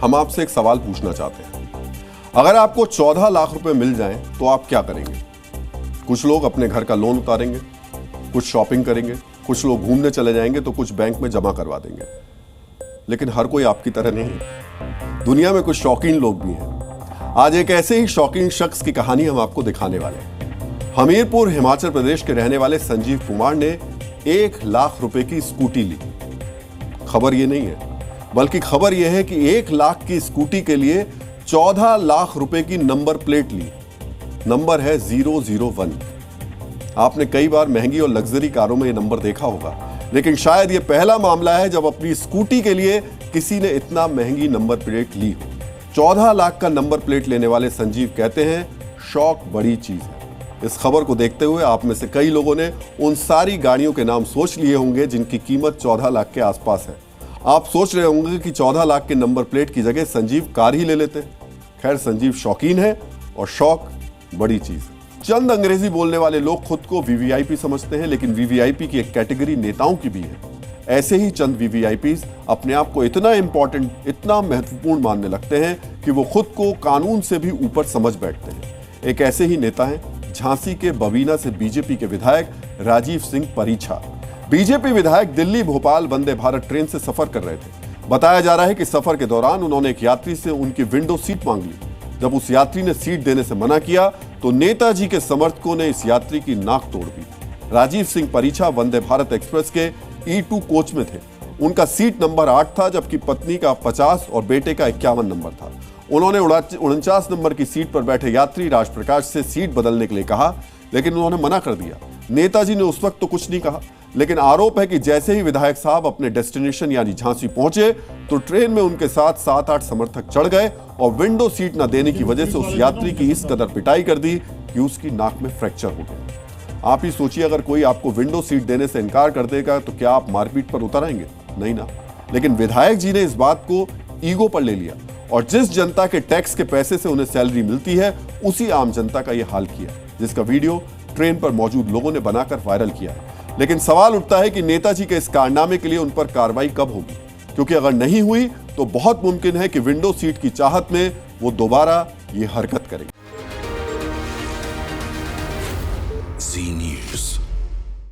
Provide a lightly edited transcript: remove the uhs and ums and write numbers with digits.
हम आपसे एक सवाल पूछना चाहते हैं। अगर आपको 14 लाख रुपए मिल जाएं तो आप क्या करेंगे? कुछ लोग अपने घर का लोन उतारेंगे, कुछ शॉपिंग करेंगे, कुछ लोग घूमने चले जाएंगे तो कुछ बैंक में जमा करवा देंगे। लेकिन हर कोई आपकी तरह नहीं है। दुनिया में कुछ शौकीन लोग भी हैं। आज एक ऐसे ही शौकीन शख्स की कहानी हम आपको दिखाने वाले हैं। हमीरपुर हिमाचल प्रदेश के रहने वाले संजीव कुमार ने 1 लाख रुपए की स्कूटी ली। खबर यह नहीं है, बल्कि खबर यह है कि 1 लाख की स्कूटी के लिए 14 लाख रुपए की नंबर प्लेट ली। नंबर है 001। आपने कई बार महंगी और लग्जरी कारों में यह नंबर देखा होगा, लेकिन शायद यह पहला मामला है जब अपनी स्कूटी के लिए किसी ने इतना महंगी नंबर प्लेट ली हो। 14 लाख का नंबर प्लेट लेने वाले संजीव कहते हैं, शौक बड़ी चीज है। इस खबर को देखते हुए आप में से कई लोगों ने उन सारी गाड़ियों के नाम सोच लिए होंगे जिनकी कीमत 14 लाख के आसपास है। आप सोच रहे होंगे कि 14 लाख के नंबर प्लेट की जगह संजीव कार ही ले लेते। खैर, संजीव शौकीन है और शौक बड़ी चीज है। चंद अंग्रेजी बोलने वाले लोग खुद को वीवीआईपी समझते हैं, लेकिन वीवीआईपी की एक कैटेगरी नेताओं की भी है। ऐसे ही चंद वीवीआईपीज अपने आप को इतना इंपॉर्टेंट, इतना महत्वपूर्ण मानने लगते हैं कि वो खुद को कानून से भी ऊपर समझ बैठते हैं। एक ऐसे ही नेता हैं झांसी के बवीना से बीजेपी के विधायक राजीव सिंह परीछा। बीजेपी विधायक दिल्ली भोपाल वंदे भारत ट्रेन से सफर कर रहे थे। बताया जा रहा है कि सफर के दौरान उन्होंने एक यात्री से उनकी विंडो सीट मांग ली। जब उस यात्री ने सीट देने से मना किया तो नेताजी के समर्थकों ने इस यात्री की नाक तोड़ दी। राजीव सिंह परीछा वंदे भारत एक्सप्रेस के E2 कोच में थे। उनका सीट नंबर 8 था, जबकि पत्नी का 50 और बेटे का 51 नंबर था। उन्होंने 49 नंबर की सीट पर बैठे यात्री राजप्रकाश से सीट बदलने के लिए कहा, लेकिन उन्होंने मना कर दिया। नेताजी ने उस वक्त तो कुछ नहीं कहा, लेकिन आरोप है कि जैसे ही विधायक साहब अपने डेस्टिनेशन यानी झांसी पहुंचे तो ट्रेन में उनके साथ 7-8 समर्थक चढ़ गए और विंडो सीट न देने की वजह से उस यात्री की इस कदर पिटाई कर दी कि उसकी नाक में फ्रैक्चर हो गया। आप ही सोचिए, अगर कोई आपको विंडो सीट देने से इनकार कर देगा तो क्या आप मारपीट पर उतर आएंगे? नहीं ना। लेकिन विधायक जी ने इस बात को ईगो पर ले लिया और जिस जनता के टैक्स के पैसे से उन्हें सैलरी मिलती है उसी आम जनता का यह हाल किया, जिसका वीडियो ट्रेन पर मौजूद लोगों ने बनाकर वायरल किया है। लेकिन सवाल उठता है कि नेताजी के इस कारनामे के लिए उन पर कार्रवाई कब होगी, क्योंकि अगर नहीं हुई तो बहुत मुमकिन है कि विंडो सीट की चाहत में वो दोबारा ये हरकत करेंगे।